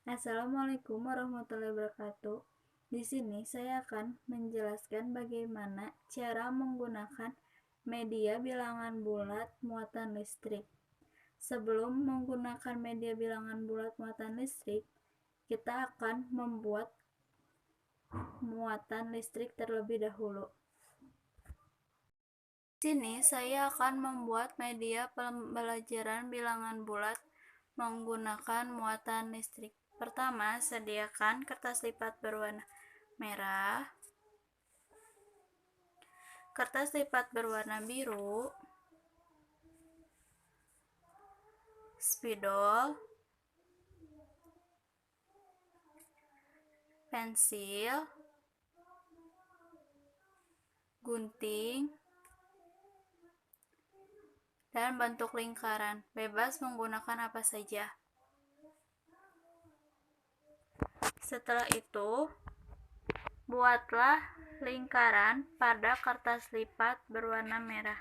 Assalamualaikum warahmatullahi wabarakatuh. Di sini saya akan menjelaskan bagaimana cara menggunakan media bilangan bulat muatan listrik. Sebelum menggunakan media bilangan bulat muatan listrik, kita akan membuat muatan listrik terlebih dahulu. Di sini saya akan membuat media pembelajaran bilangan bulat menggunakan muatan listrik. Pertama, sediakan kertas lipat berwarna merah, kertas lipat berwarna biru, spidol, pensil, gunting, dan bentuk lingkaran. Bebas menggunakan apa saja. Setelah itu, buatlah lingkaran pada kertas lipat berwarna merah.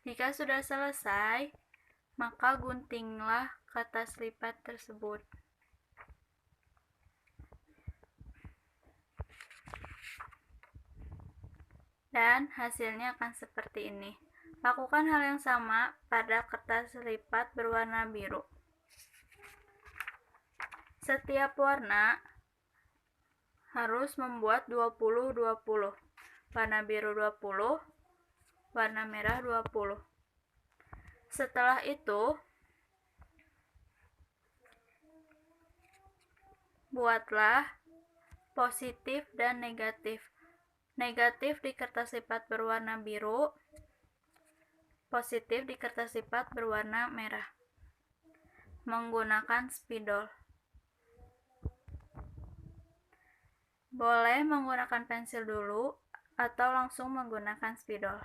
Jika sudah selesai, maka guntinglah kertas lipat tersebut. Dan hasilnya akan seperti ini. Lakukan hal yang sama pada kertas lipat berwarna biru. Setiap warna harus membuat 20-20. Warna biru 20, warna merah 20. Setelah itu, buatlah positif dan negatif. Negatif di kertas lipat berwarna biru, positif di kertas lipat berwarna merah. Menggunakan spidol. Boleh menggunakan pensil dulu atau langsung menggunakan spidol.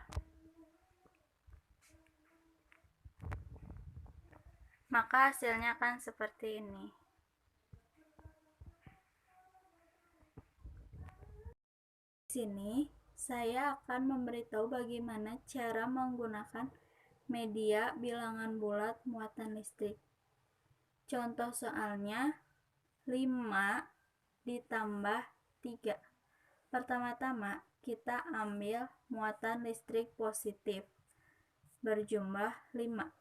Maka hasilnya akan seperti ini. Di sini saya akan memberitahu bagaimana cara menggunakan media bilangan bulat muatan listrik. Contoh soalnya 5 ditambah 3. Pertama-tama kita ambil muatan listrik positif berjumlah 5.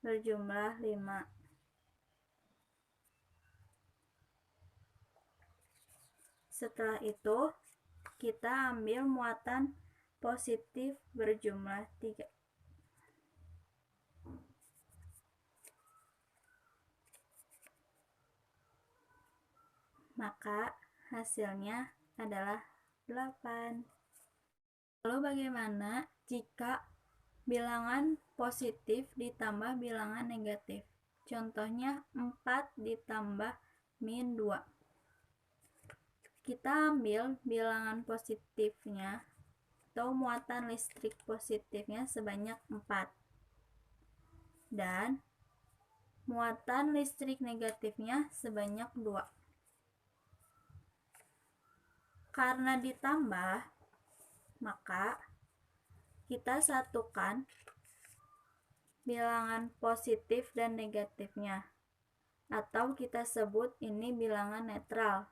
Berjumlah 5. Setelah itu, kita ambil muatan positif berjumlah 3. Maka hasilnya adalah 8. Lalu bagaimana jika bilangan positif ditambah bilangan negatif? Contohnya 4 ditambah min 2. Kita ambil bilangan positifnya atau muatan listrik positifnya sebanyak 4. Dan muatan listrik negatifnya sebanyak 2. Karena ditambah, maka kita satukan bilangan positif dan negatifnya, atau kita sebut ini bilangan netral.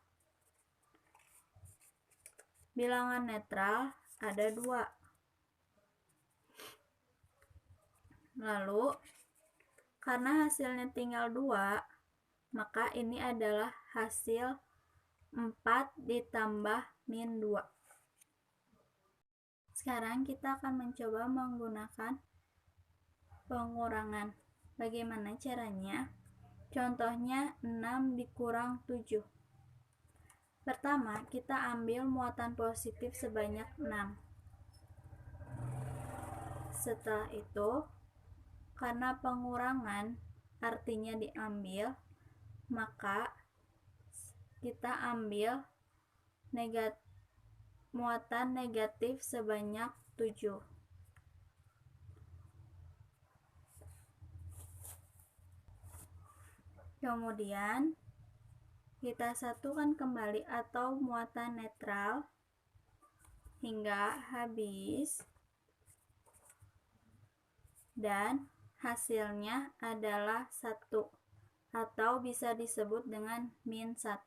Bilangan netral ada 2. Lalu, karena hasilnya tinggal 2, maka ini adalah hasil 4 ditambah min 2. Sekarang kita akan mencoba menggunakan pengurangan. Bagaimana caranya? Contohnya 6 dikurang 7. Pertama, kita ambil muatan positif sebanyak 6. Setelah itu, karena pengurangan artinya diambil, maka kita ambil muatan negatif sebanyak 7. Kemudian kita satukan kembali atau muatan netral hingga habis, dan hasilnya adalah 1 atau bisa disebut dengan min 1.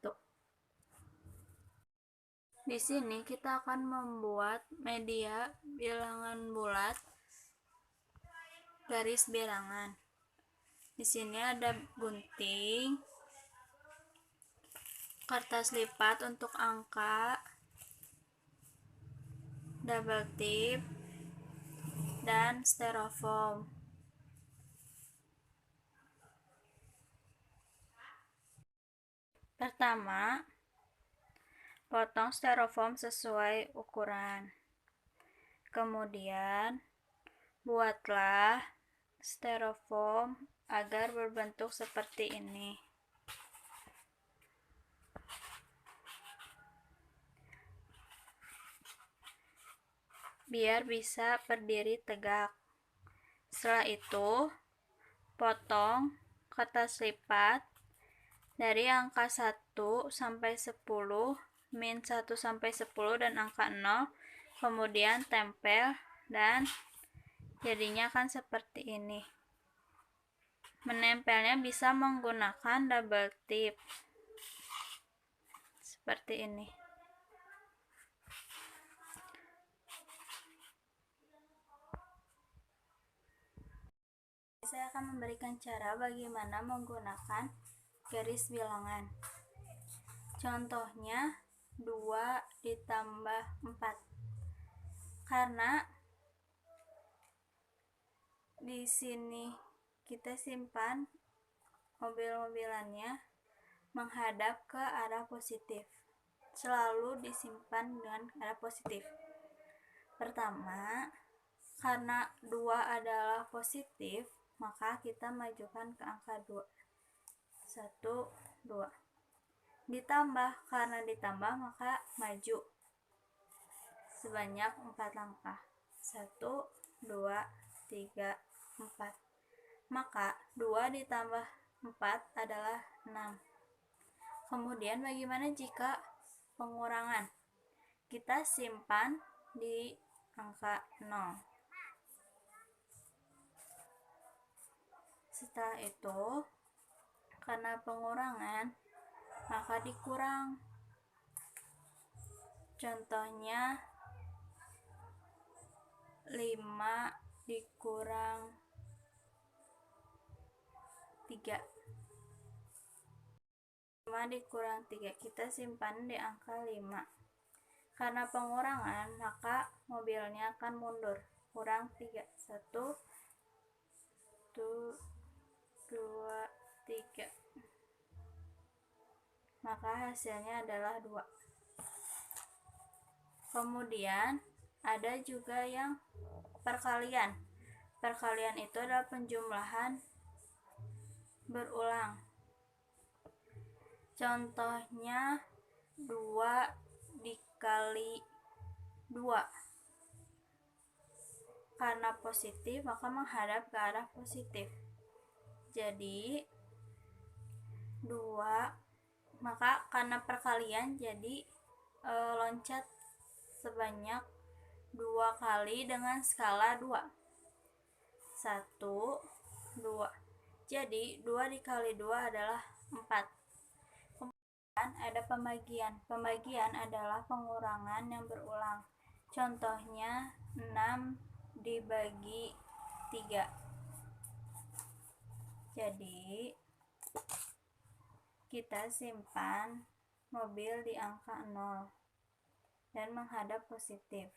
Di sini kita akan membuat media bilangan bulat garis bilangan. Di sini ada gunting, kertas lipat untuk angka, double tip, dan styrofoam. Pertama, potong styrofoam sesuai ukuran. Kemudian, buatlah styrofoam agar berbentuk seperti ini. Biar bisa berdiri tegak. Setelah itu, potong kertas lipat dari angka 1 sampai 10, min 1 sampai 10 dan angka 0, kemudian tempel dan jadinya akan seperti ini. Menempelnya bisa menggunakan double tip seperti ini. Saya akan memberikan cara bagaimana menggunakan garis bilangan. Contohnya 2 ditambah 4. Karena di sini kita simpan mobil-mobilannya menghadap ke arah positif. Selalu disimpan dengan arah positif. Pertama, karena 2 adalah positif, maka kita majukan ke angka 2. 1, 2. Ditambah, karena ditambah maka maju sebanyak 4 langkah. 1, 2, 3, 4. Maka 2 ditambah 4 adalah 6. Kemudian bagaimana jika pengurangan? Kita simpan di angka 0. Setelah itu, karena pengurangan, maka dikurang. Contohnya 5 dikurang 3. 5 dikurang 3, kita simpan di angka 5. Karena pengurangan, maka mobilnya akan mundur. Kurang 3. 1, 2, 3. Maka hasilnya adalah 2. Kemudian ada juga yang perkalian. Perkalian itu adalah penjumlahan berulang. Contohnya 2 dikali 2. Karena positif, maka menghadap ke arah positif. Jadi 2, maka karena perkalian jadi loncat sebanyak 2 kali dengan skala 2. 1, 2. Jadi 2 dikali 2 adalah 4. Kemudian ada pembagian. Pembagian adalah pengurangan yang berulang. Contohnya 6 dibagi 3. Jadi kita simpan mobil di angka 0 dan menghadap positif.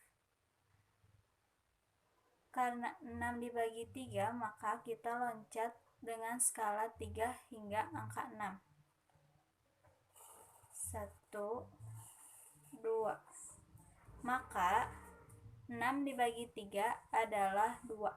Karena 6 dibagi 3, maka kita loncat dengan skala 3 hingga angka 6. 1, 2. Maka 6 dibagi 3 adalah 2.